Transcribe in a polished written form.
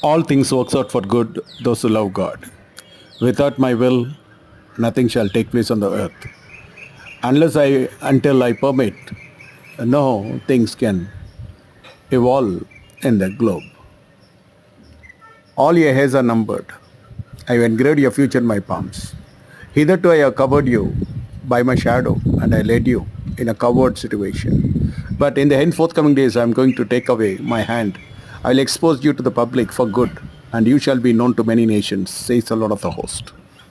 All things works out for good, those who love God. Without my will, nothing shall take place on the earth. Until I permit, no things can evolve in the globe. All your hairs are numbered. I have engraved your future in my palms. Hitherto I have covered you by my shadow, and I led you in a coward situation. But in the henceforthcoming days, I am going to take away my hand. I will expose you to the public for good, and you shall be known to many nations, says the Lord of the host.